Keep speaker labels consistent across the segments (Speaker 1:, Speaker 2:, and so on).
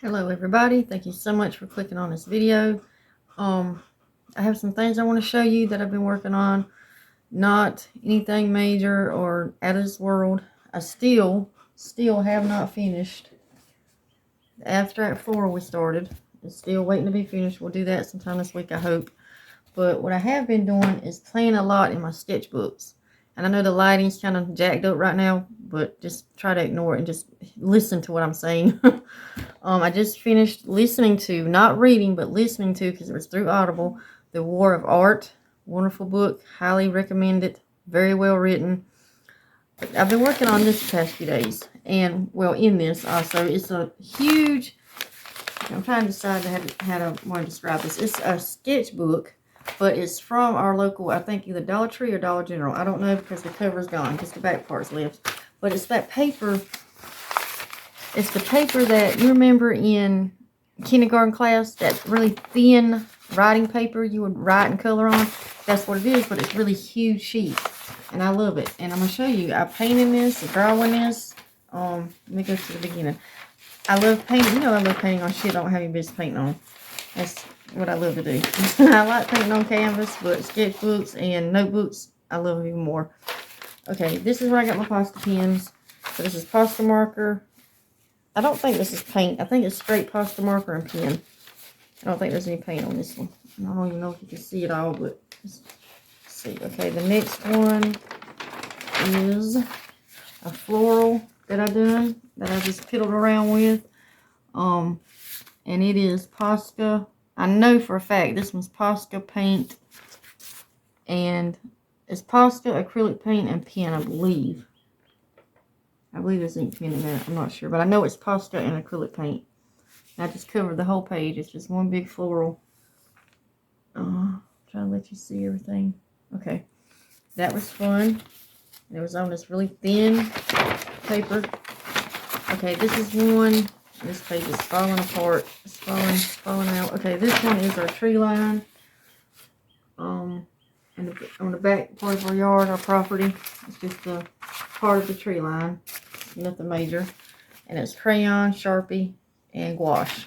Speaker 1: Hello everybody, thank you so much for clicking on this video. I have some things I want to show you that I've been working on. Not anything major or out of this world. I still have not finished the abstract floral we started. It's still waiting to be finished. We'll do that sometime this week, I hope. But what I have been doing is playing a lot in my sketchbooks. And I know the lighting's kind of jacked up right now, but just try to ignore it and just listen to what I'm saying. I just finished listening to, not reading, but listening to, because it was through Audible, The War of Art. Wonderful book. Highly recommend it. Very well written. But I've been working on this the past few days. And, well, in this also, it's a huge, I'm trying to decide how to want to describe this. It's a sketchbook, but it's from our local, I think either Dollar Tree or Dollar General. I don't know because the cover's gone, just the back part's left. But it's that paper. It's the paper that you remember in kindergarten class, that really thin writing paper you would write and color on. That's what it is, but it's really huge sheet. And I love it. And I'm going to show you. I painted this, drawing this. Let me go to the beginning. I love painting. You know I love painting on shit I don't have any business painting on. That's what I love to do. I like painting on canvas, but sketchbooks and notebooks, I love even more. Okay, this is where I got my pasta pens. So this is pasta marker. I don't think this is paint. I think it's straight pasta marker and pen. I don't think there's any paint on this one. I don't even know if you can see it all, but let's see. Okay, the next one is a floral that I done, that I just piddled around with. And it is Posca. I know for a fact this one's Posca paint. And it's Posca acrylic paint and pen, I believe. I believe there's ink pen in there. I'm not sure. But I know it's Posca and acrylic paint. I just covered the whole page. It's just one big floral. Trying to let you see everything. Okay. That was fun. It was on this really thin paper. Okay, this is one. This page is falling apart. It's falling out. Okay, this one is our tree line. And on the back part of our yard, our property. It's just a part of the tree line. Nothing major. And it's crayon, Sharpie, and gouache.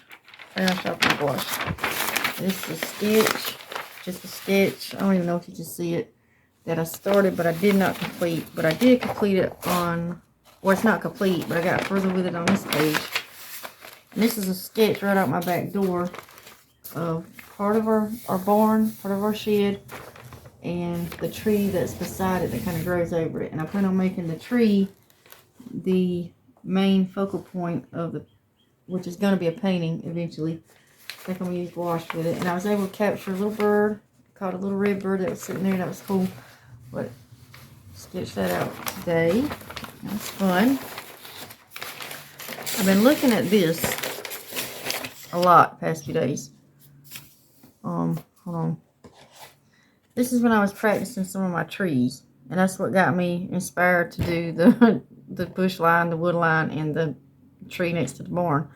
Speaker 1: Crayon, Sharpie, and gouache. And this is a sketch. Just a sketch. I don't even know if you can see it. That I started, but I did not complete. But I did complete it on... Well, it's not complete, but I got further with it on this page. And this is a sketch right out my back door of part of our barn, part of our shed, and the tree that's beside it that kind of grows over it. And I plan on making the tree the main focal point of the, which is going to be a painting eventually. I think I'm going to use gouache with it. And I was able to capture a little bird, caught a little red bird that was sitting there. That was cool. But sketch that out today. That's fun. I've been looking at this a lot the past few days. Hold on. This is when I was practicing some of my trees, and that's what got me inspired to do the bush line, the wood line, and the tree next to the barn.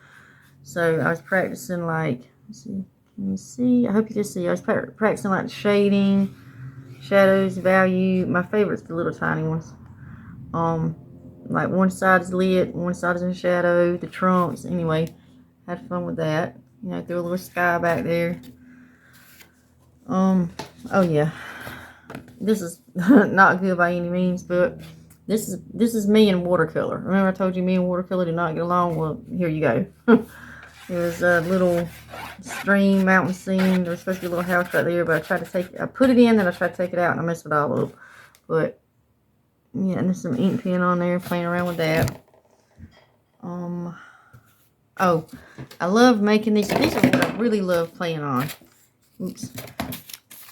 Speaker 1: So I was practicing, like, let's see, can you see? I hope you can see. I was practicing like shading, shadows, value. My favorite's the little tiny ones. Like one side is lit, one side is in shadow, the trunks. Anyway, had fun with that. You know, threw a little sky back there. Oh yeah, this is not good by any means, but this is me in watercolor. Remember I told you me and watercolor do not get along? Well, here you go. There's a little stream, mountain scene. There's supposed to be a little house right there, but I put it in, then I tried to take it out, and I messed it all up. But yeah, and there's some ink pen on there, playing around with that. Oh, I love making these. These are what I really love playing on. Oops.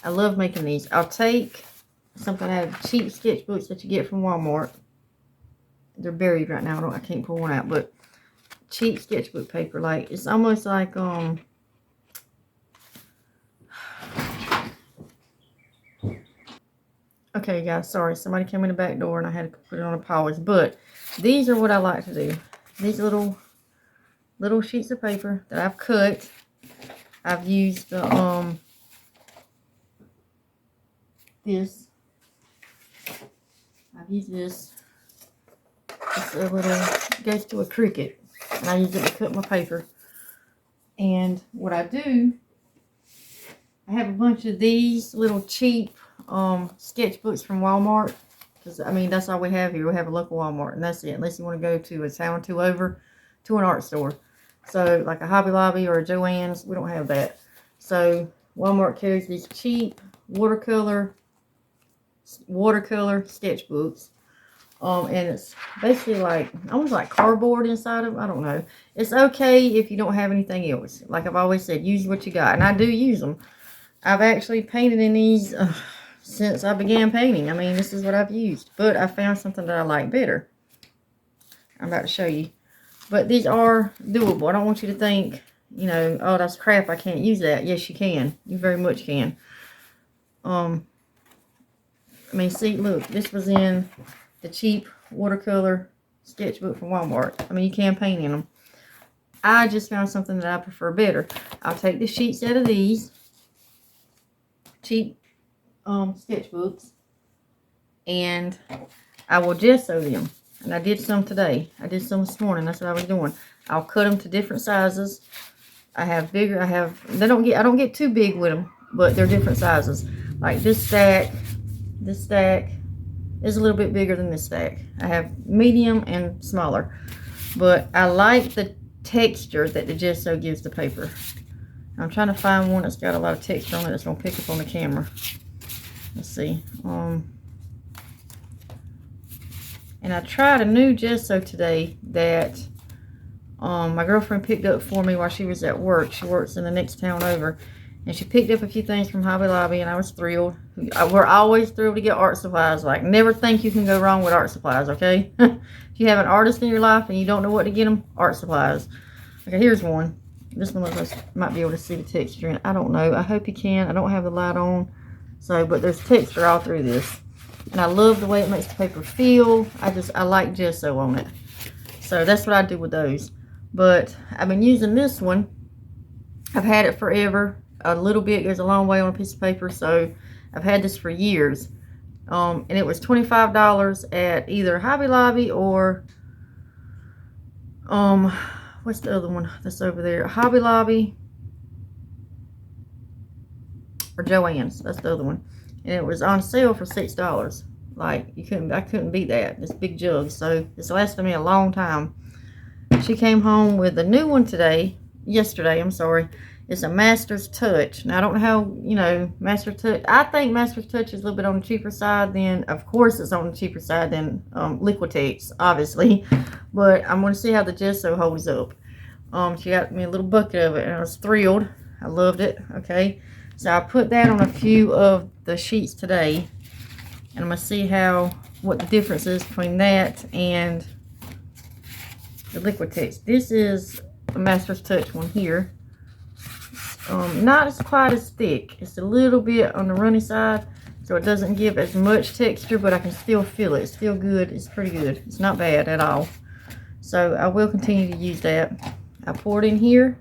Speaker 1: I love making these. I'll take something out of cheap sketchbooks that you get from Walmart. They're buried right now. I can't pull one out, but cheap sketchbook paper. Like, it's almost like, okay, guys, sorry. Somebody came in the back door and I had to put it on a pause. But these are what I like to do. These little sheets of paper that I've cut. I've used the, this. I've used this. It's a little, goes to a Cricut. And I use it to cut my paper. And what I do, I have a bunch of these little cheap sketchbooks from Walmart. Because, I mean, that's all we have here. We have a local Walmart, and that's it. Unless you want to go to a town or two over to an art store. So, like a Hobby Lobby or a Joann's, we don't have that. So, Walmart carries these cheap watercolor sketchbooks. And it's basically like, almost like cardboard inside of them. I don't know. It's okay if you don't have anything else. Like I've always said, use what you got. And I do use them. I've actually painted in these since I began painting. I mean, this is what I've used. But I found something that I like better. I'm about to show you. But these are doable. I don't want you to think, you know, oh, that's crap, I can't use that. Yes, you can. You very much can. I mean, see, look, this was in the cheap watercolor sketchbook from Walmart. I mean, you can paint in them. I just found something that I prefer better. I'll take the sheets out of these cheap sketchbooks, and I will gesso them. And I did some today. I did some this morning. That's what I was doing. I'll cut them to different sizes. I have bigger. I don't get too big with them, but they're different sizes. Like this stack is a little bit bigger than this stack. I have medium and smaller, but I like the texture that the gesso gives the paper. I'm trying to find one that's got a lot of texture on it that's gonna pick up on the camera. Let's see. And I tried a new gesso today that my girlfriend picked up for me while she was at work. She works in the next town over. And she picked up a few things from Hobby Lobby, and I was thrilled. We're always thrilled to get art supplies. Like, never think you can go wrong with art supplies, okay? If you have an artist in your life and you don't know what to get them, art supplies. Okay, here's one. This one looks like you might be able to see the texture in it. I don't know. I hope you can. I don't have the light on. So, but there's texture all through this. And I love the way it makes the paper feel. I like gesso on it. So that's what I do with those. But I've been using this one. I've had it forever. A little bit goes a long way on a piece of paper, so I've had this for years. And it was $25 at either Hobby Lobby or what's the other one that's over there? Hobby Lobby or Joann's. That's the other one. And it was on sale for $6. Like, I couldn't beat that. This big jug. So it's lasted me a long time. She came home with a new one yesterday, I'm sorry. It's a Master's Touch. Now, I don't know how, you know, Master's Touch. I think Master's Touch is a little bit on the cheaper side than, of course, it's on the cheaper side than Liquitex, obviously. But I'm going to see how the gesso holds up. She got me a little bucket of it, and I was thrilled. I loved it. Okay. So I put that on a few of the sheets today. And I'm going to see what the difference is between that and the Liquitex. This is a Master's Touch one here. Not as quite as thick. It's a little bit on the runny side, so it doesn't give as much texture, but I can still feel it. It's still good. It's pretty good. It's not bad at all. So I will continue to use that. I pour it in here,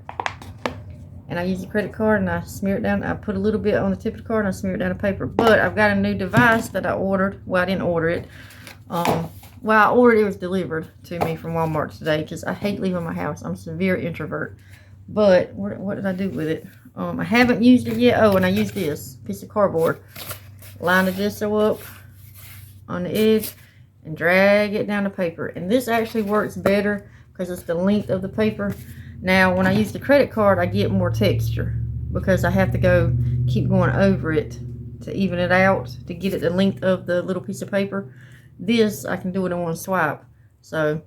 Speaker 1: and I use the credit card, and I smear it down. I put a little bit on the tip of the card, and I smear it down the paper. But I've got a new device that I ordered. Well, I didn't order it. Well, I ordered it. It was delivered to me from Walmart today because I hate leaving my house. I'm a severe introvert. But what did I do with it? I haven't used it yet. Oh, and I used this piece of cardboard. Line the gesso up on the edge and drag it down the paper. And this actually works better because it's the length of the paper. Now, when I use the credit card, I get more texture because I have to keep going over it to even it out to get it the length of the little piece of paper. This, I can do it in one swipe. So,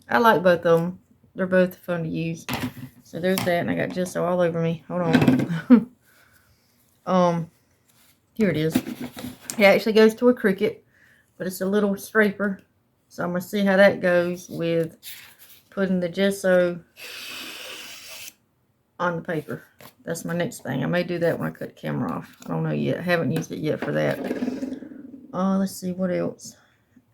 Speaker 1: I like both of them. They're both fun to use. So there's that, and I got gesso all over me. Hold on. Here it is. It actually goes to a Cricut, but it's a little scraper. So I'm going to see how that goes with putting the gesso on the paper. That's my next thing. I may do that when I cut the camera off. I don't know yet. I haven't used it yet for that. Let's see what else.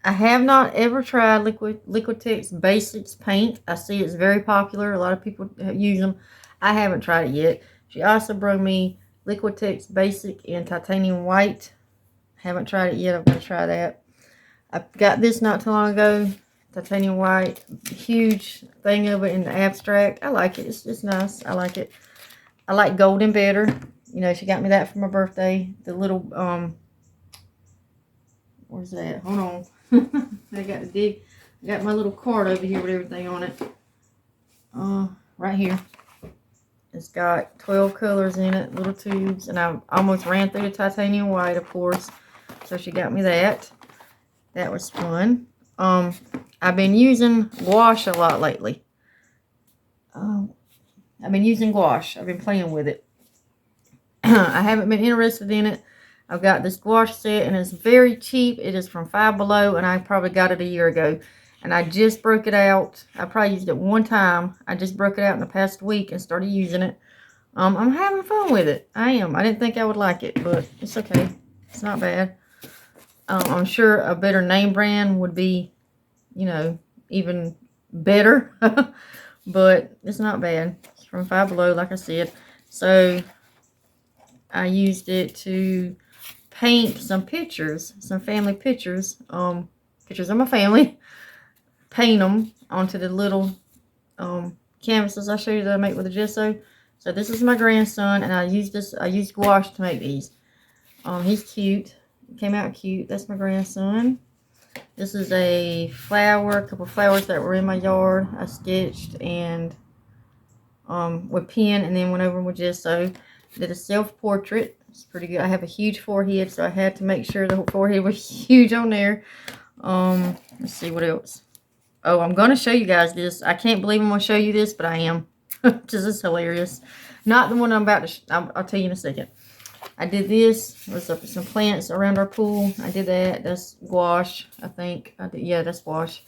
Speaker 1: I have not ever tried Liquitex Basics paint. I see it's very popular. A lot of people use them. I haven't tried it yet. She also brought me Liquitex Basic in titanium white. Haven't tried it yet. I'm going to try that. I got this not too long ago. titanium white, huge thing of it in the abstract. I like it. It's just nice. I like it. I like golden better. You know, she got me that for my birthday. The little, where's that? Hold on. I got to dig. I got my little card over here with everything on it. Right here. It's got 12 colors in it, little tubes, and I almost ran through the titanium white, of course. So she got me that. That was fun. I've been using gouache a lot lately. I've been using gouache. I've been playing with it. I haven't been interested in it. I've got this gouache set, and it's very cheap. It is from Five Below, and I probably got it a year ago. And I just broke it out. I probably used it one time. I just broke it out in the past week and started using it. I'm having fun with it. I am. I didn't think I would like it, but it's okay. It's not bad. I'm sure a better name brand would be, you know, even better. But it's not bad. It's from Five Below, like I said. So I used it to paint some pictures, some family pictures. Pictures of my family. Paint them onto the little canvases I showed you that I make with the gesso. So this is my grandson, and I used gouache to make these. He's cute. Came out cute. That's my grandson. This is a flower, a couple of flowers that were in my yard. I sketched and with pen, and then went over with gesso. Did a self-portrait. It's pretty good. I have a huge forehead, so I had to make sure the forehead was huge on there. Let's see what else. Oh, I'm going to show you guys this. I can't believe I'm going to show you this, but I am. This is hilarious. Not the one I'm about to I'll tell you in a second. I did this. There's some plants around our pool. I did that. That's gouache, I think. Yeah, that's gouache.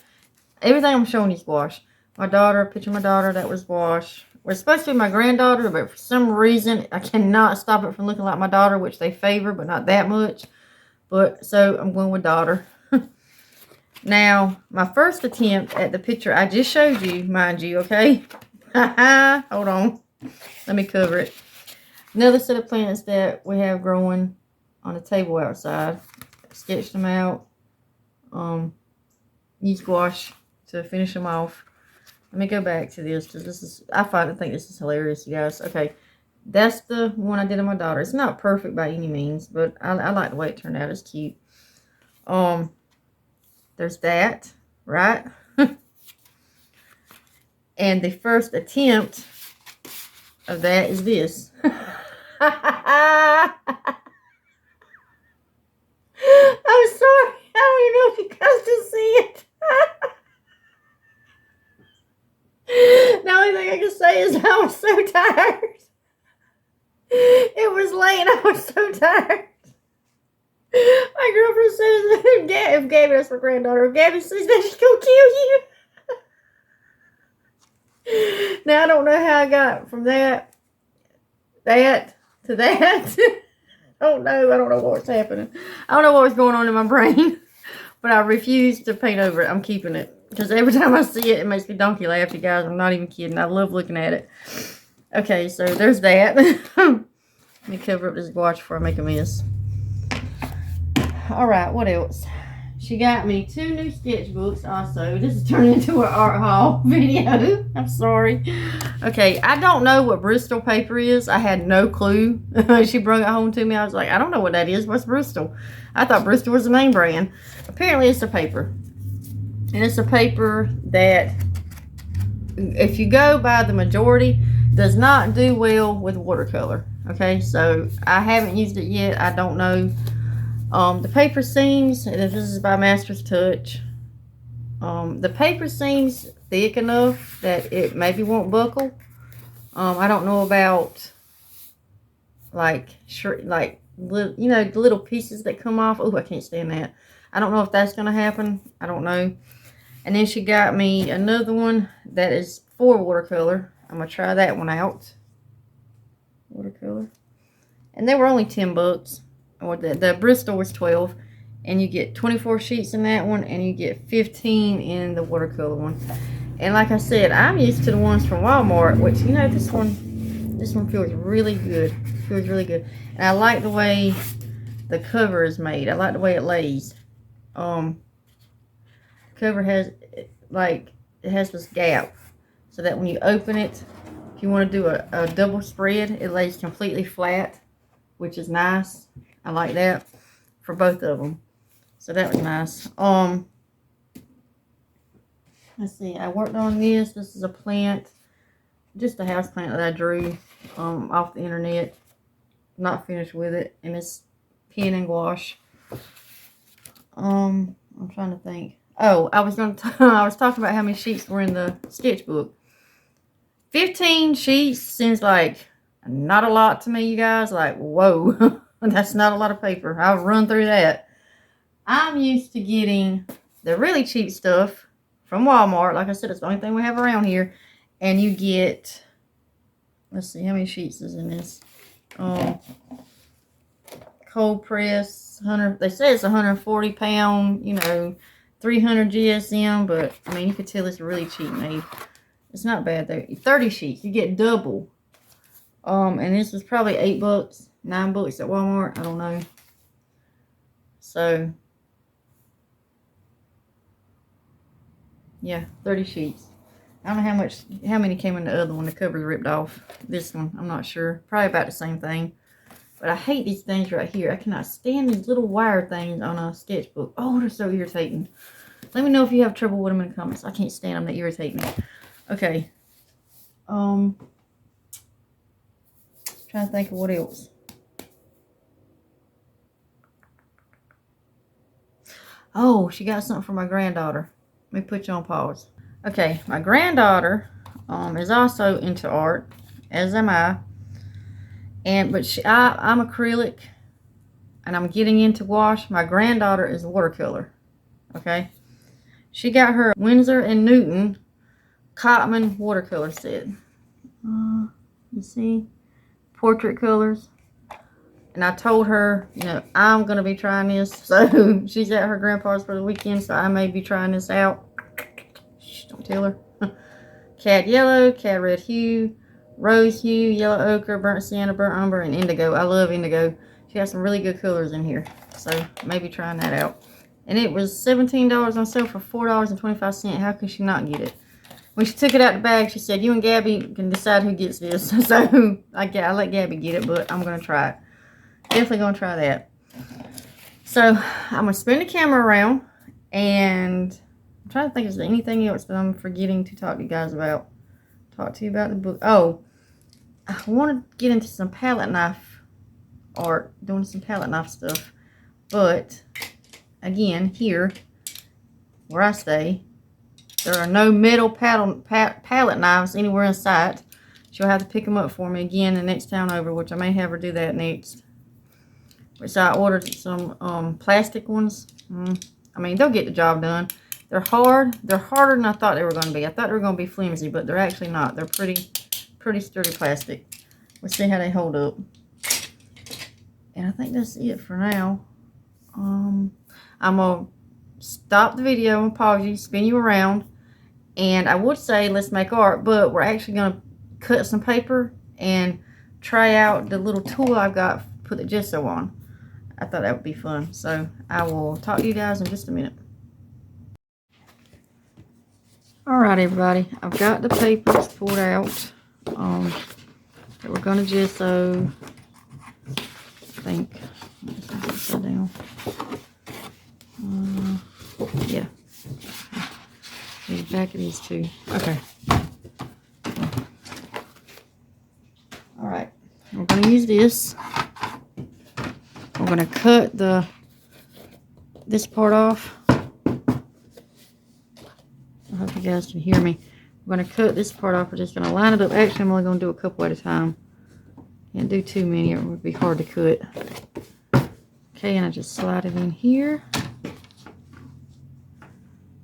Speaker 1: Everything I'm showing you is gouache. My daughter, picture of my daughter, that was gouache. We're supposed to be my granddaughter, but for some reason, I cannot stop it from looking like my daughter, which they favor, but not that much. But, so, I'm going with daughter. Now, my first attempt at the picture I just showed you, mind you, okay? Hold on. Let me cover it. Another set of plants that we have growing on the table outside. Sketched them out. Used gouache to finish them off. Let me go back to this, because this is, I think this is hilarious, you guys. Okay, that's the one I did on my daughter. It's not perfect by any means, but I like the way it turned out. It's cute. There's that, right? And the first attempt of that is this. I'm sorry. I don't even know if you guys can see it. The only thing I can say is I was so tired. It was late and I was so tired. My girlfriend says, if Gabby, that's my granddaughter, if Gabby sees that, she's gonna kill you. Now, I don't know how I got from that to that. I don't know what's happening. I don't know what was going on in my brain. But I refuse to paint over it. I'm keeping it. Because every time I see it, it makes me donkey laugh, you guys. I'm not even kidding. I love looking at it. Okay, so there's that. Let me cover up this gouache before I make a mess. Alright, what else? She got me 2 new sketchbooks also. This is turning into an art haul video. I'm sorry. Okay, I don't know what Bristol paper is. I had no clue. She brought it home to me. I was like, I don't know what that is. What's Bristol? I thought Bristol was the main brand. Apparently, it's a paper. And it's a paper that, if you go by the majority, does not do well with watercolor. Okay, so I haven't used it yet. I don't know. The paper seams, this is by Master's Touch. The paper seems thick enough that it maybe won't buckle. I don't know about like you know, the little pieces that come off. Oh, I can't stand that. I don't know if that's gonna happen. I don't know. And then she got me another one that is for watercolor. I'm gonna try that one out. Watercolor. And they were only 10 bucks. Or the Bristol was 12. And you get 24 sheets in that one, and you get 15 in the watercolor one. And like I said, I'm used to the ones from Walmart, which, you know, this one feels really good. Feels really good. And I like the way the cover is made. I like the way it lays. Cover has, like, it has this gap so that when you open it, if you want to do a double spread, it lays completely flat, which is nice. I like that for both of them. So that was nice. Let's see, I worked on this. This is a plant, just a house plant that I drew off the internet. Not finished with it, and it's pen and gouache. I'm trying to think. Oh, I was talking about how many sheets were in the sketchbook. 15 sheets seems like not a lot to me, you guys. Like, whoa, that's not a lot of paper. I'll run through that. I'm used to getting the really cheap stuff from Walmart. Like I said, it's the only thing we have around here. And you get, let's see, how many sheets is in this? Cold press, 100. They say it's 140 pound, you know, 300 GSM, but I mean, you could tell it's really cheap made. It's not bad though. 30 sheets, you get double. And this was probably $8, $9 at Walmart. I don't know. So, yeah, 30 sheets. I don't know how many came in the other one. The cover's ripped off. This one, I'm not sure. Probably about the same thing. But I hate these things right here. I cannot stand these little wire things on a sketchbook. Oh, they're so irritating. Let me know if you have trouble with them in the comments. I can't stand them. They irritate me. Okay. Trying to think of what else. Oh, she got something for my granddaughter. Let me put you on pause. Okay, my granddaughter is also into art, as am I. But I'm acrylic, and I'm getting into gouache. My granddaughter is watercolor. Okay, she got her Winsor and Newton Cotman watercolor set. You see, portrait colors. And I told her, you know, I'm gonna be trying this. So she's at her grandpa's for the weekend, so I may be trying this out. Shh, don't tell her. Cad yellow, cad red hue, rose hue, yellow ochre, burnt sienna, burnt umber, and indigo. I love indigo. She has some really good colors in here. So maybe trying that out. And it was $17 on sale for $4.25. How could she not get it? When she took it out the bag, she said, you and Gabby can decide who gets this. So I let Gabby get it, but I'm going to try it. Definitely going to try that. So I'm going to spin the camera around, and I'm trying to think, is there anything else that I'm forgetting to talk to you guys about? Talk to you about the book. Oh, I want to get into some palette knife art, doing some palette knife stuff. But again, here where I stay, there are no metal palette knives anywhere in sight. She'll have to pick them up for me again the next town over, which I may have her do that next. So I ordered some plastic ones. I mean, they'll get the job done. They're hard. They're harder than I thought they were going to be. I thought they were going to be flimsy, but they're actually not. They're pretty sturdy plastic. Let's see how they hold up. And I think that's it for now. I'm going to stop the video and pause you, spin you around. And I would say let's make art, but we're actually going to cut some paper and try out the little tool I've got, put the gesso on. I thought that would be fun. So I will talk to you guys in just a minute. Alright everybody, I've got the papers pulled out that we're going to gesso. I think. Upside down. Yeah. The back of these two. Okay. Alright, we're going to use this. We're going to cut this part off. I hope you guys can hear me. We're going to cut this part off. We're just going to line it up. Actually, I'm only going to do a couple at a time. Can't do too many or it would be hard to cut. Okay, and I just slide it in here.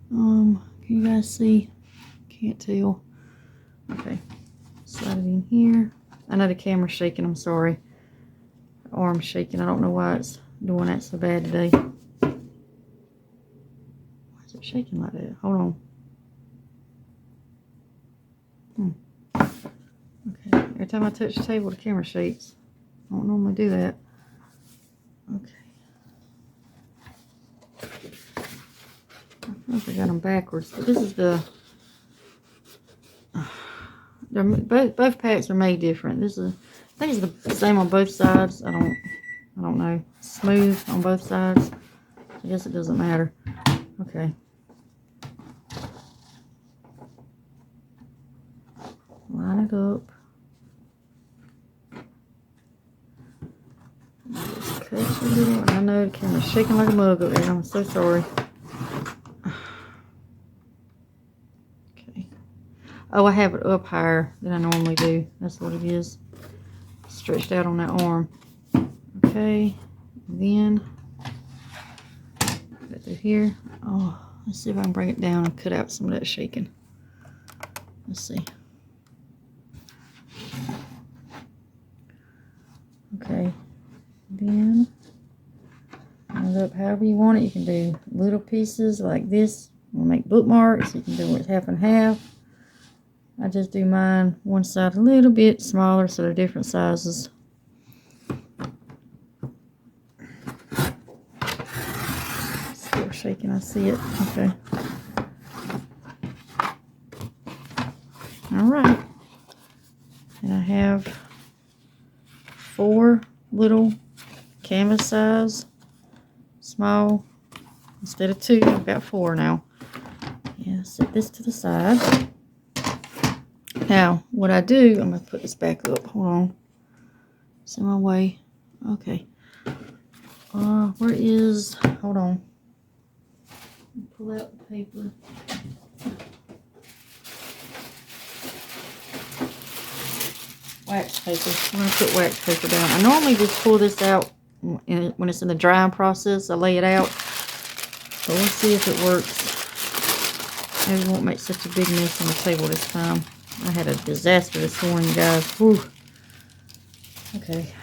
Speaker 1: Can you guys see? Can't tell. Okay, slide it in here. I know the camera's shaking. I'm sorry. The arm's shaking. I don't know why it's doing that so bad today. Why is it shaking like that? Hold on. Okay, every time I touch the table, the camera shakes. I don't normally do that. Okay. I if I got them backwards, but this is the. They're both packs are made different. This is, I think it's the same on both sides. I don't know. Smooth on both sides. I guess it doesn't matter. Okay. Line it up. Just cut a little. And I know the camera's shaking like a mug up there. I'm so sorry. Okay. Oh, I have it up higher than I normally do. That's what it is. Stretched out on that arm. Okay. Then put it through here. Oh, let's see if I can bring it down and cut out some of that shaking. Let's see. Okay, then line it up however you want it. You can do little pieces like this. We'll make bookmarks. You can do it half and half. I just do mine one side a little bit smaller, so they're different sizes. Still shaking, I see it. Okay. All right. And I have 4 little canvas size, small, instead of 2, I've got 4 now. Yeah, set this to the side. Now, what I do, I'm going to put this back up. Hold on. It's in my way. Okay. Where is, hold on. Pull out the paper. Wax paper. I'm going to put wax paper down. I normally just pull this out when it's in the drying process. I lay it out. But we'll see if it works. Maybe it won't make such a big mess on the table this time. I had a disaster this morning, guys. Whew. Okay.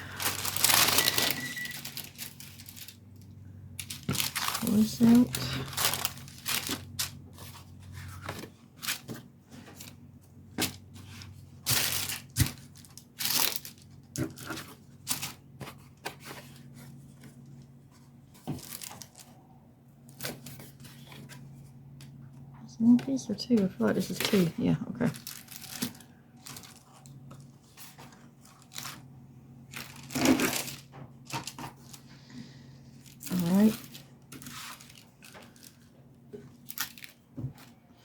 Speaker 1: Pull this out. Is one piece or 2? I feel like this is 2. Yeah, okay.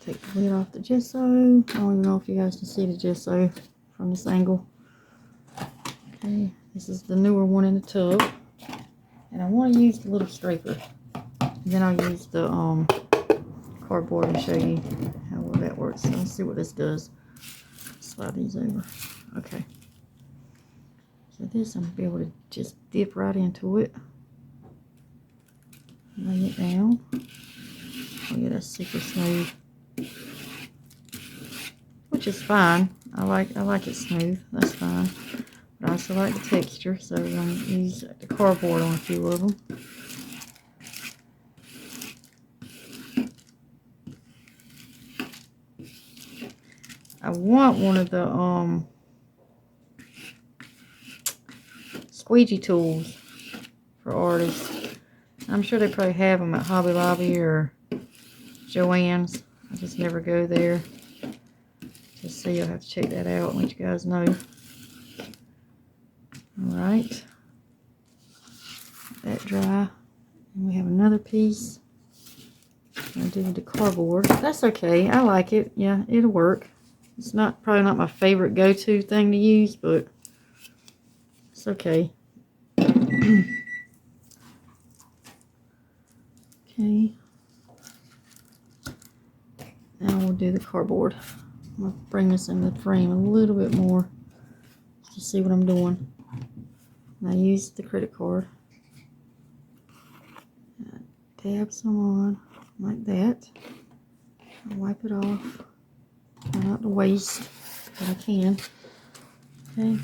Speaker 1: Take the lid off the gesso. I don't even know if you guys can see the gesso from this angle. Okay, this is the newer one in the tub. And I want to use the little scraper. And then I'll use the cardboard and show you how well that works. So let's see what this does. Slide these over. Okay. So this I'm going to be able to just dip right into it. Lay it down. Oh yeah, that's super smooth. Which is fine. I like it smooth. That's fine. But I also like the texture, so I'm going to use the cardboard on a few of them. I want one of the squeegee tools for artists. I'm sure they probably have them at Hobby Lobby or Joann's. I just never go there. Just see, I'll have to check that out and let you guys know. Alright. Let that dry. And we have another piece. I do the cardboard. That's okay. I like it. Yeah, it'll work. It's probably not my favorite go-to thing to use, but it's okay. Okay. Now we'll do the cardboard. I'm going to bring this in the frame a little bit more to see what I'm doing. And I use the credit card. Dab some on like that. I'll wipe it off. Try not to waste, but I can. Okay.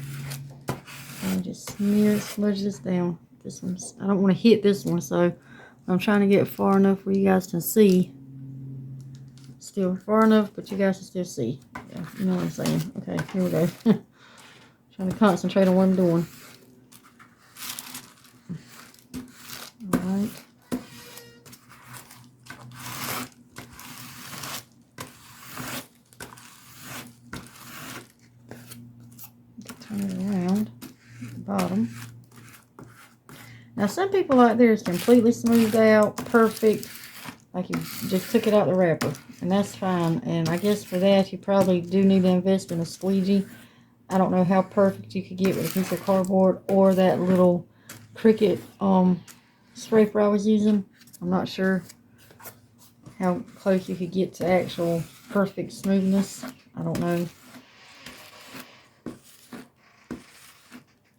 Speaker 1: And just smudge this down. This one's, I don't want to hit this one, so I'm trying to get far enough where you guys can see. Still far enough, but you guys can still see. Yeah, you know what I'm saying. Okay, here we go. Trying to concentrate on what I'm doing. Alright. turn it around at the bottom. Now some people out there is completely smoothed out, perfect, like you just took it out the wrapper, and that's fine. And I guess for that you probably do need to invest in a squeegee. I don't know how perfect you could get with a piece of cardboard or that little Cricut scraper I was using. I'm not sure how close you could get to actual perfect smoothness. I don't know.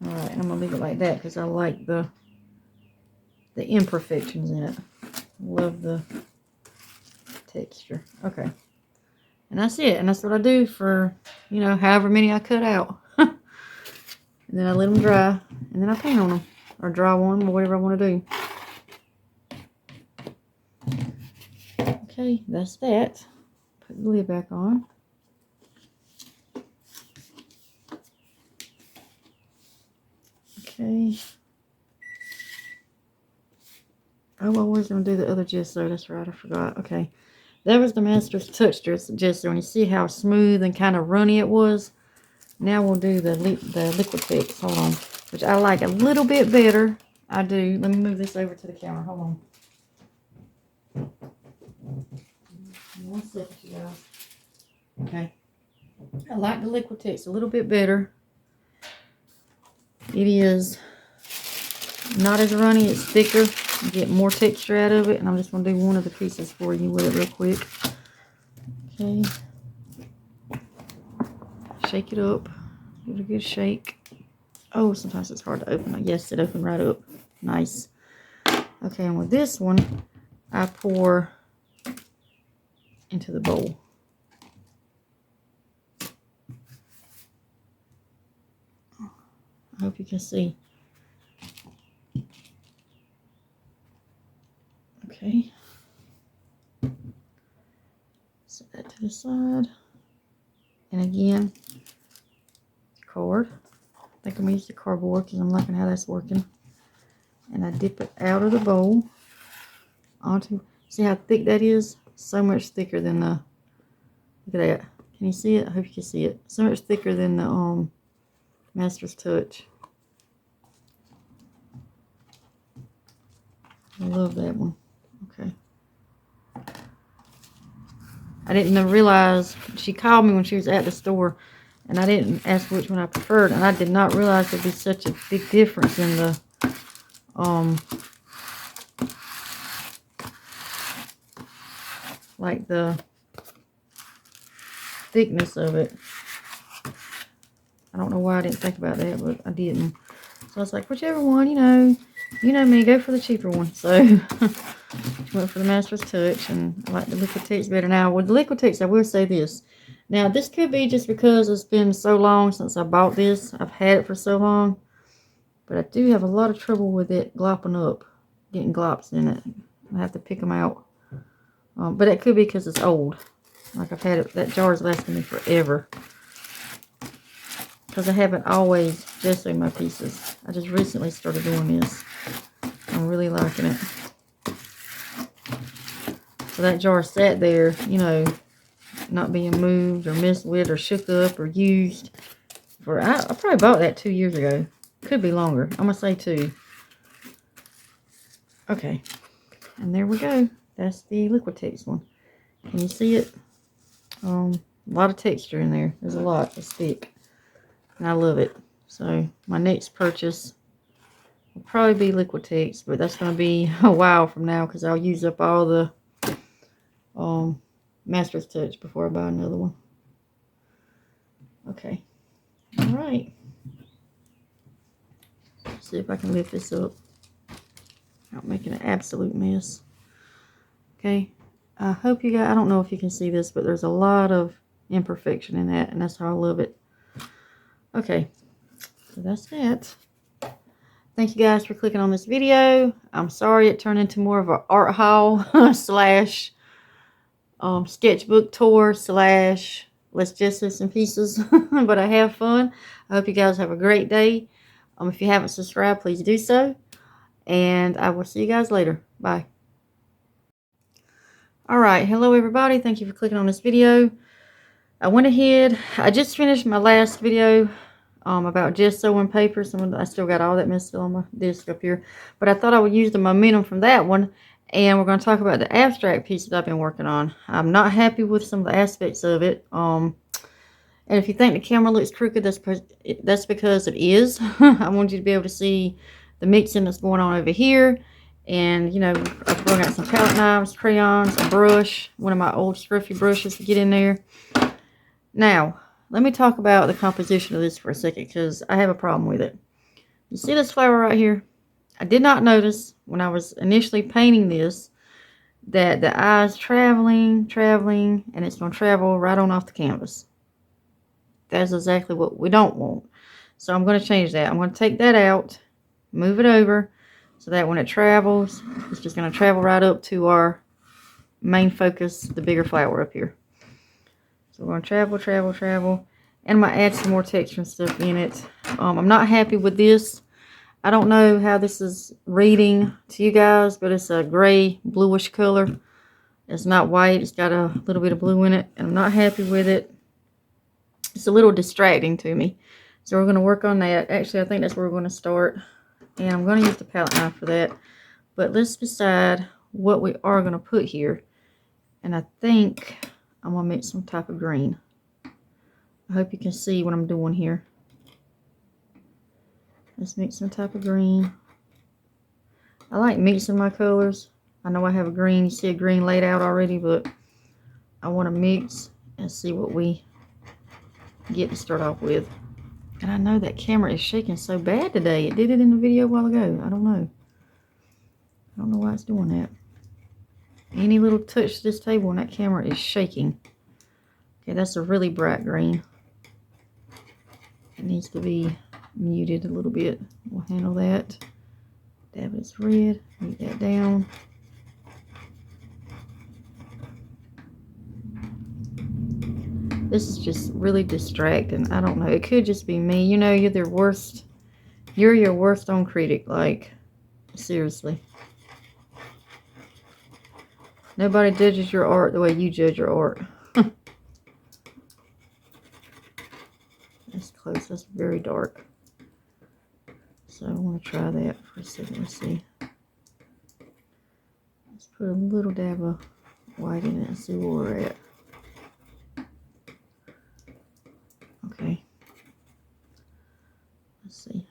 Speaker 1: Alright, and I'm going to leave it like that because I like the imperfections in it. Love the texture. Okay. And that's it. And that's what I do for, you know, however many I cut out. And then I let them dry. And then I paint on them. Or draw on them or whatever I want to do. Okay, that's that. Put the lid back on. Okay. Oh, I was going to do the other gesso. That's right, I forgot. Okay. That was the Master's Touch gesso. And you see how smooth and kind of runny it was? Now we'll do the Liquitex. Hold on. Which I like a little bit better. I do. Let me move this over to the counter. Hold on. 1 second, you guys. Okay. I like the Liquitex a little bit better. It is not as runny. It's thicker. You get more texture out of it. And I'm just going to do one of the pieces for you with it real quick. Okay. Shake it up. Give it a good shake. Oh, sometimes it's hard to open. Yes, it opened right up. Nice. Okay, and with this one, I pour into the bowl. I hope you can see. Okay. Set that to the side. And again, card. I think I'm going to use the cardboard because I'm liking how that's working. And I dip it out of the bowl onto, see how thick that is? So much thicker than the, look at that. Can you see it? I hope you can see it. So much thicker than the Master's Touch. I love that one. Okay. I didn't realize, she called me when she was at the store, and I didn't ask which one I preferred, and I did not realize there'd be such a big difference in the, like the thickness of it. I don't know why I didn't think about that, but I didn't. So I was like, whichever one, you know me, go for the cheaper one. So went for the Master's Touch, and I like the Liquitex better. Now with the Liquitex, I will say this. Now this could be just because it's been so long since I bought this. I've had it for so long, but I do have a lot of trouble with it glopping up, getting glops in it. I have to pick them out. But it could be because it's old. Like I've had it, that jar's lasted me forever. Because I haven't always gessoed my pieces. I just recently started doing this. I'm really liking it. So that jar sat there, you know, not being moved or messed with or shook up or used. For I probably bought that 2 years ago. Could be longer. I'm going to say 2. Okay. And there we go. That's the Liquitex one. Can you see it? A lot of texture in there. There's a lot. It's thick. And I love it. So my next purchase will probably be Liquitex, but that's going to be a while from now because I'll use up all the Master's Touch before I buy another one. Okay. All right. See if I can lift this up without making an absolute mess. Okay. I hope you guys, I don't know if you can see this, but there's a lot of imperfection in that, and that's how I love it. Okay. So that's that. Thank you guys for clicking on this video. I'm sorry it turned into more of an art haul slash sketchbook tour slash let's gesso some pieces. But I have fun. I hope you guys have a great day. If you haven't subscribed, please do so. And I will see you guys later. Bye. Alright, hello everybody. Thank you for clicking on this video. I went ahead, I just finished my last video about gesso and paper. I still got all that mess still on my disc up here. But I thought I would use the momentum from that one. And we're going to talk about the abstract piece that I've been working on. I'm not happy with some of the aspects of it. And if you think the camera looks crooked, that's because it is. I want you to be able to see the mixing that's going on over here. And, you know, I've brought out some palette knives, crayons, a brush, one of my old scruffy brushes to get in there. Now, let me talk about the composition of this for a second, because I have a problem with it. You see this flower right here? I did not notice when I was initially painting this that the eye's traveling, and it's going to travel right on off the canvas. That's exactly what we don't want. So I'm going to change that. I'm going to take that out, move it over, so that when it travels, it's just going to travel right up to our main focus, the bigger flower up here. So we're going to travel, and I'm going to add some more texture and stuff in it. I'm not happy with this. I don't know how this is reading to you guys, but it's a gray, bluish color. It's not white. It's got a little bit of blue in it, and I'm not happy with it. It's a little distracting to me. So we're going to work on that. Actually, I think that's where we're going to start. And I'm going to use the palette knife for that. But let's decide what we are going to put here. And I think I'm going to mix some type of green. I hope you can see what I'm doing here. Let's mix some type of green. I like mixing my colors. I know I have a green. You see a green laid out already, but I want to mix and see what we get to start off with. And I know that camera is shaking so bad today. It did it in the video a while ago. I don't know. I don't know why it's doing that. Any little touch to this table and that camera is shaking. Okay, that's a really bright green. It needs to be muted a little bit. We'll handle that. Dab this red. Mute that down. This is just really distracting. I don't know. It could just be me. You know, you're your worst own critic. Like, seriously. Nobody judges your art the way you judge your art. That's close. That's very dark. So I want to try that for a second. Let's see. Let's put a little dab of white in it and see where we're at. Okay. Let's see.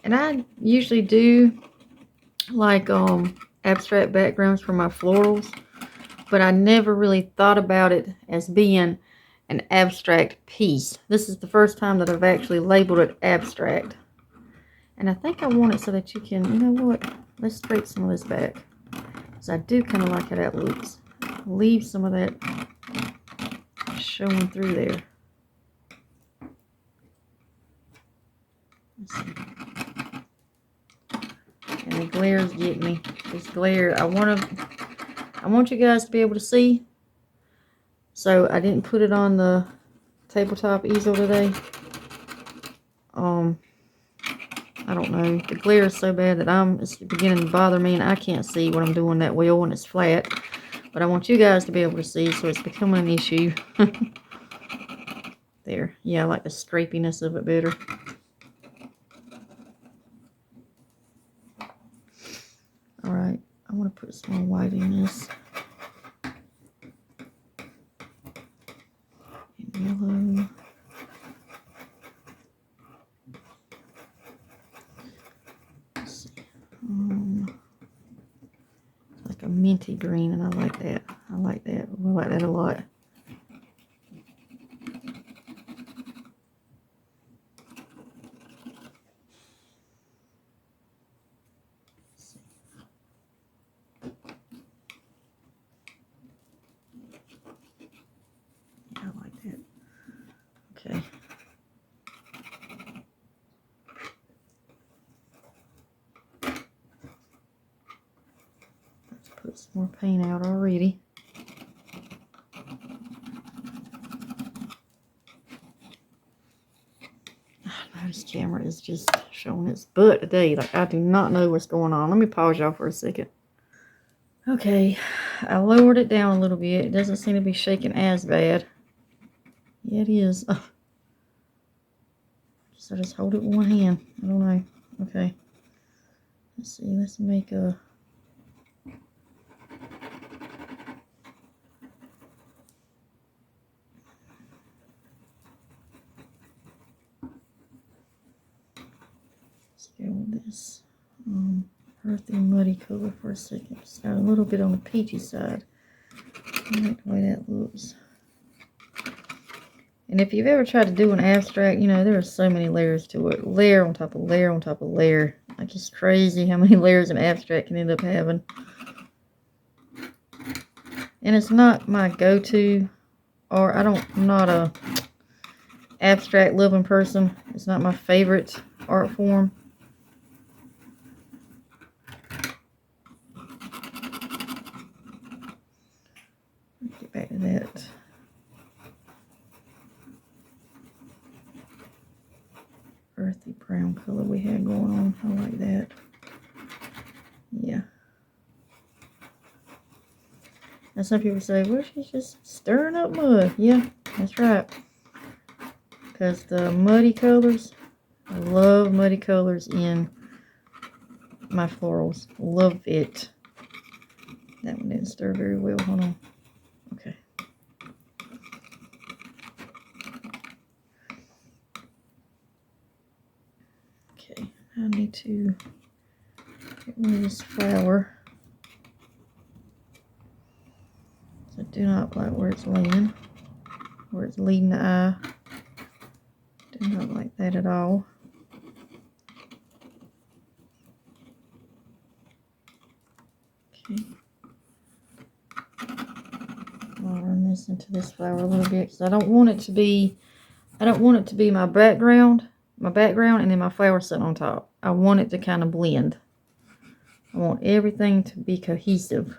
Speaker 1: And I usually do like abstract backgrounds for my florals, but I never really thought about it as being an abstract piece. This is the first time that I've actually labeled it abstract. And I think I want it so that you can, you know what, let's scrape some of this back. So I do kind of like how that looks. Leave some of that showing through there. Let's see. And the glare is getting me. This glare, I want you guys to be able to see. So I didn't put it on the tabletop easel today. I don't know. The glare is so bad that it's beginning to bother me, and I can't see what I'm doing that well when it's flat. But I want you guys to be able to see, so it's becoming an issue. There. Yeah, I like the scrapiness of it better. Alright, I want to put some more white in this. And yellow. Let's see. Like a minty green, and I like that. I like that. I like that a lot. Okay. put some more paint out already. This camera is just showing its butt today. Like, I do not know what's going on. Let me pause y'all for a second. Okay, I lowered it down a little bit. It doesn't seem to be shaking as bad. Yeah, it is. So just hold it with one hand. I don't know. Okay. Let's see. Let's make a... Let's go with this earthy muddy color for a second. Just got a little bit on the peachy side. I like the way that looks. And if you've ever tried to do an abstract, you know, there are so many layers to it. Layer on top of layer on top of layer. Like, it's crazy how many layers an abstract can end up having. And it's not my go-to, or I'm not a abstract loving person. It's not my favorite art form. Get back to that. Earthy brown color we had going on. I like that. Yeah. And some people say, well, she's just stirring up mud. Yeah, that's right. Because the muddy colors, I love muddy colors in my florals. Love it. That one didn't stir very well. Hold on. Okay. Okay, I need to get rid of this flower. I do not like where it's laying, where it's leading the eye. Do not like that at all. Okay. I'll run this into this flower a little bit because I don't want it to be my background, and then my flower sitting on top. I want it to kind of blend. I want everything to be cohesive.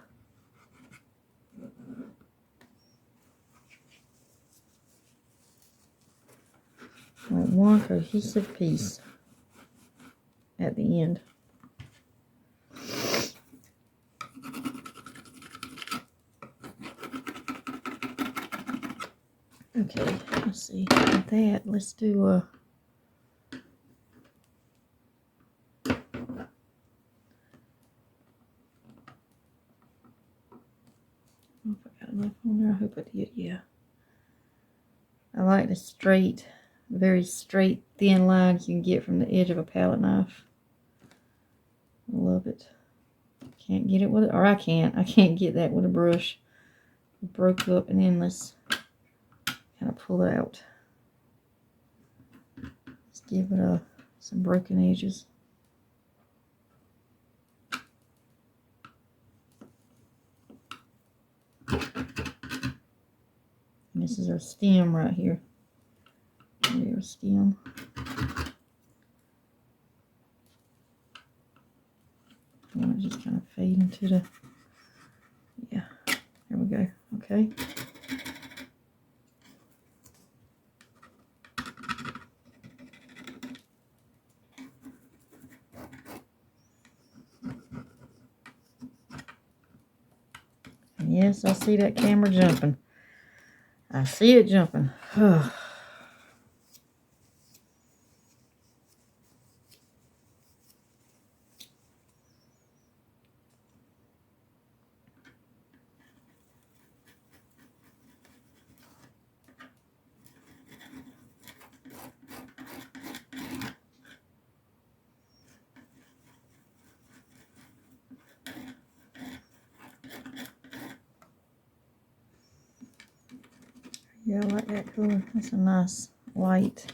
Speaker 1: I want one cohesive piece at the end. Okay, let's see. With that, let's do a... I got enough on there. I hope I did. Yeah. I like the straight, very straight, thin lines you can get from the edge of a palette knife. I love it. Can't get it with it, or I can't get that with a brush. It broke up, and then let's kind of pull it out. Let's give it some broken edges. And this is our stem right here. There's our stem. I want to just kind of fade into the, yeah, there we go. Okay. And yes, I see that camera jumping. I see it jumping. Yeah, I like that color. That's a nice light.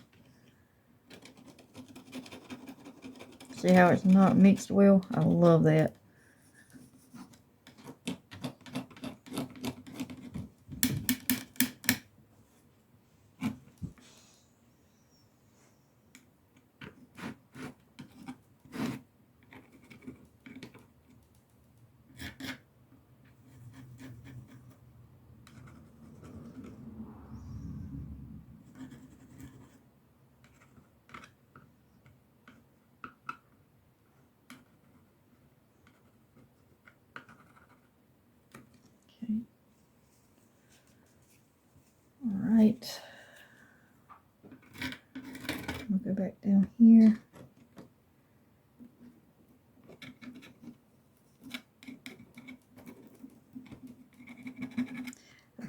Speaker 1: See how it's not mixed well? I love that.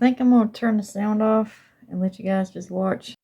Speaker 1: think I'm going to turn the sound off and let you guys just watch.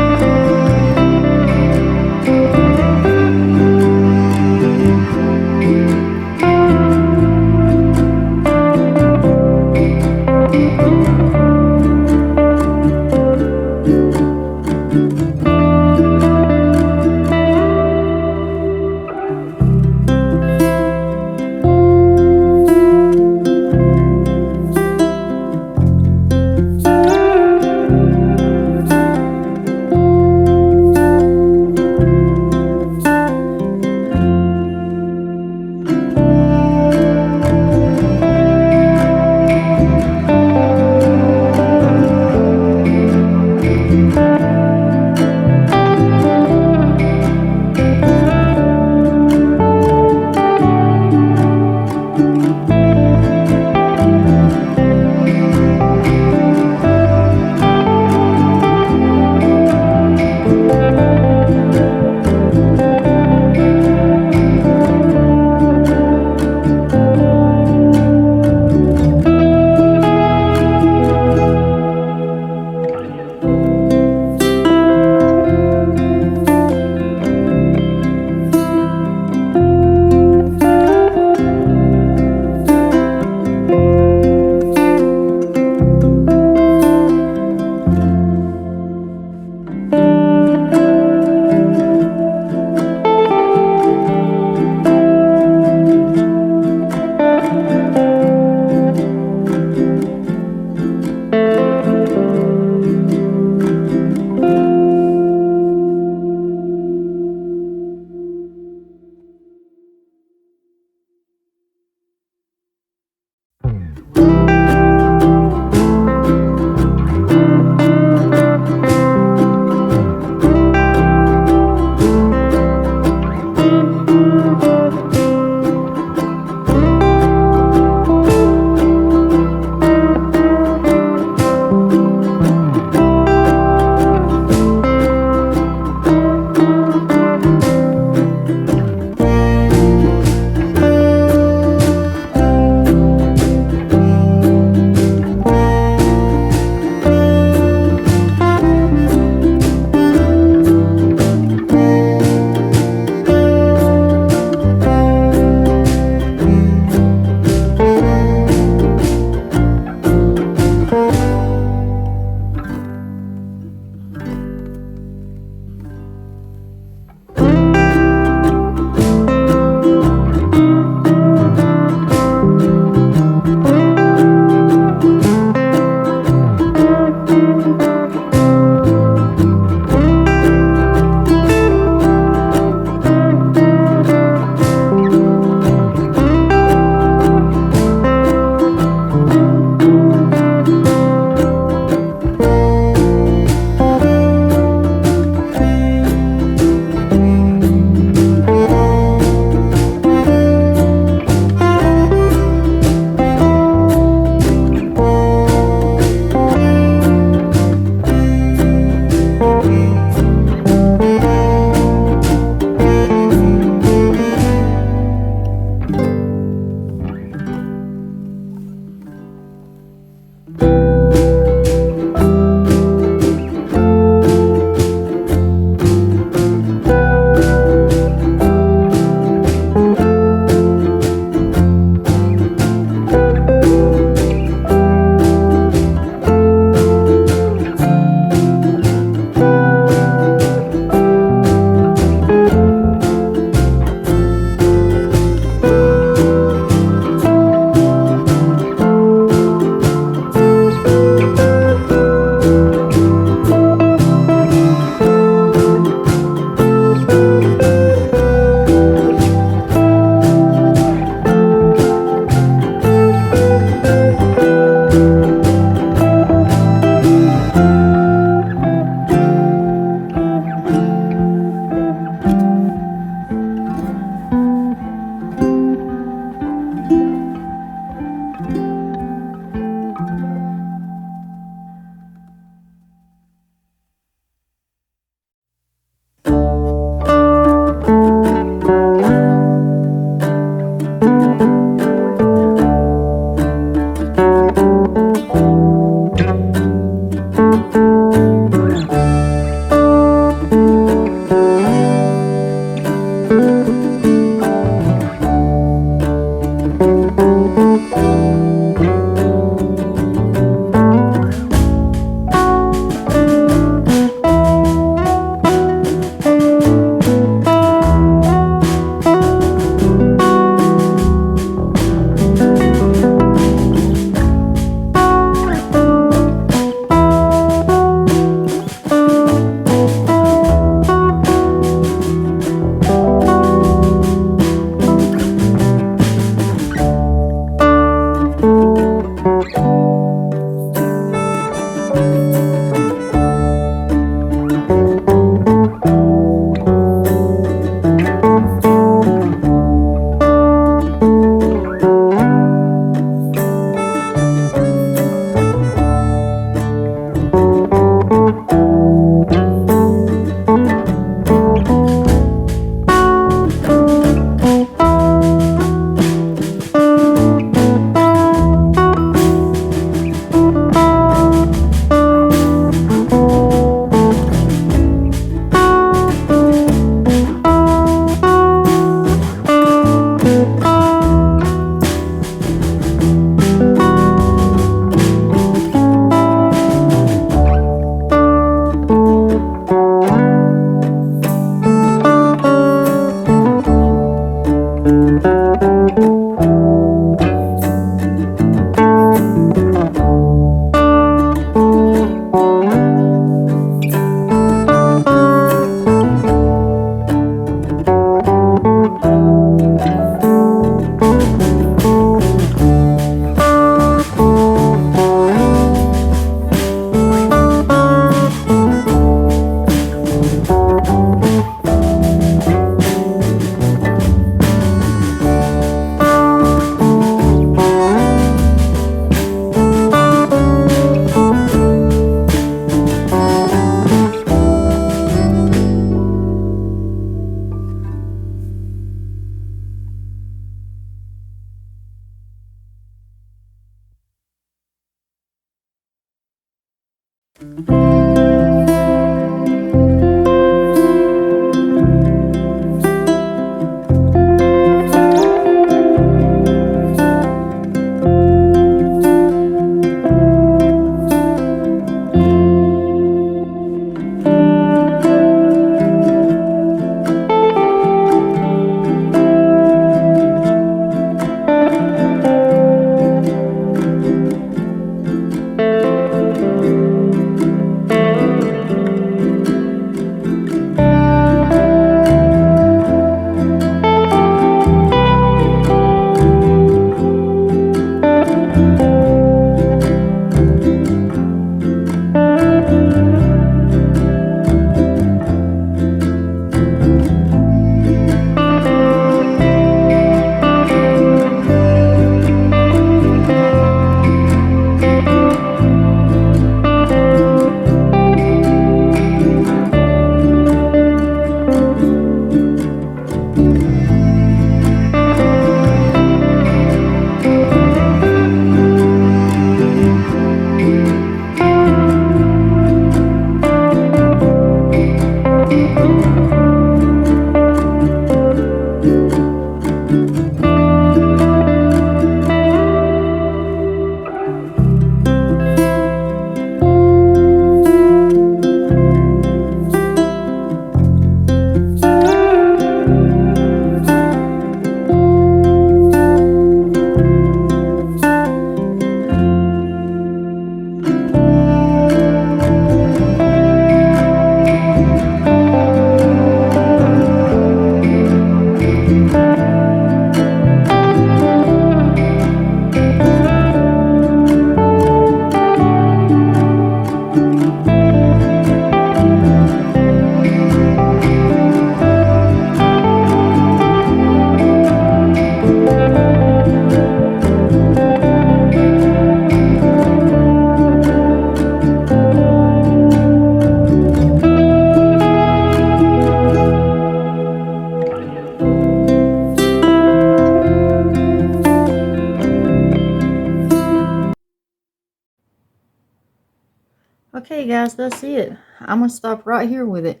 Speaker 1: Okay guys, that's it. I'm gonna stop right here with it.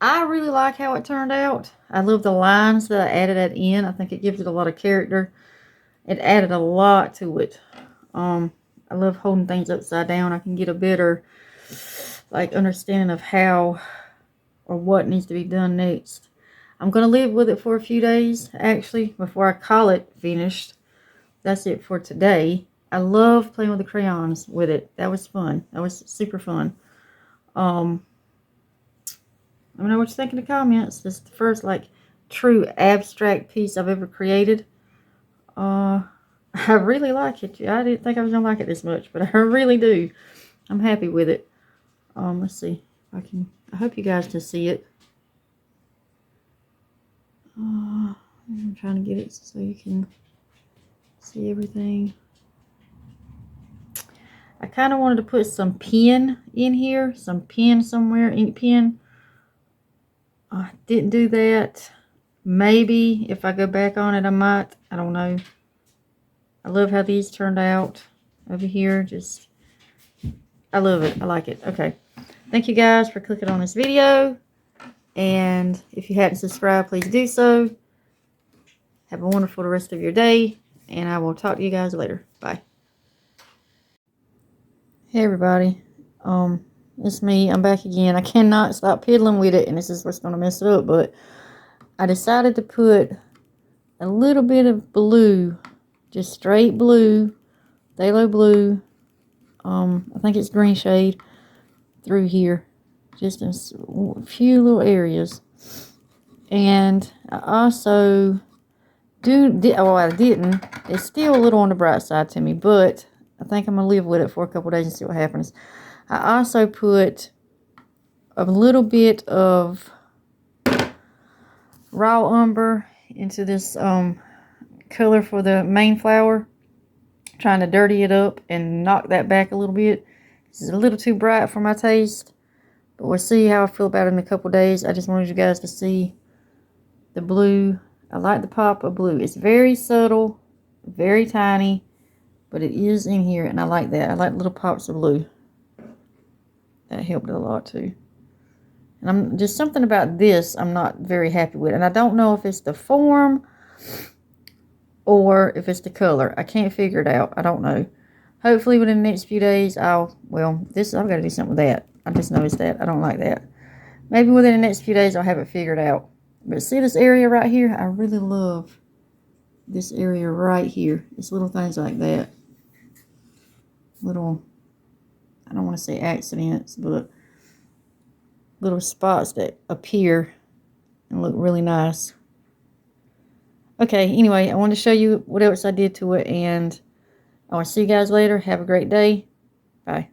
Speaker 1: I really like how it turned out. I love the lines that I added at the end. I think it gives it a lot of character. It added a lot to it. I love holding things upside down. I can get a better like understanding of how or what needs to be done next. I'm gonna live with it for a few days actually before I call it finished. That's it for today. I love playing with the crayons with it. That was fun. That was super fun. Let me know what you think in the comments. This is the first like true abstract piece I've ever created. I really like it. I didn't think I was gonna like it this much, but I really do. I'm happy with it. Let's see if I can. I hope you guys can see it. I'm trying to get it so you can see everything. I kind of wanted to put some pen in here, some pen somewhere, ink pen. I didn't do that. Maybe if I go back on it, I might. I don't know. I love how these turned out over here. Just, I love it. I like it. Okay. Thank you guys for clicking on this video. And if you hadn't subscribed, please do so. Have a wonderful rest of your day. And I will talk to you guys later. Bye. Hey everybody, it's me. I'm back again. I cannot stop piddling with it, and this is what's going to mess it up, but I decided to put a little bit of blue, just straight blue, phthalo blue, I think it's green shade, through here, just in a few little areas. And I also I didn't. It's still a little on the bright side to me, but I think I'm going to live with it for a couple days and see what happens. I also put a little bit of raw umber into this color for the main flower. Trying to dirty it up and knock that back a little bit. This is a little too bright for my taste, but we'll see how I feel about it in a couple days. I just wanted you guys to see the blue. I like the pop of blue. It's very subtle, very tiny, but it is in here, and I like that. I like little pops of blue. That helped a lot too. And I'm just something about this I'm not very happy with. And I don't know if it's the form or if it's the color. I can't figure it out. I don't know. Hopefully within the next few days I've got to do something with that. I just noticed that. I don't like that. Maybe within the next few days I'll have it figured out. But see this area right here? I really love this area right here. It's little things like that. Little, I don't want to say accidents, but little spots that appear and look really nice. Okay, anyway, I wanted to show you what else I did to it, and I will see you guys later. Have a great day. Bye.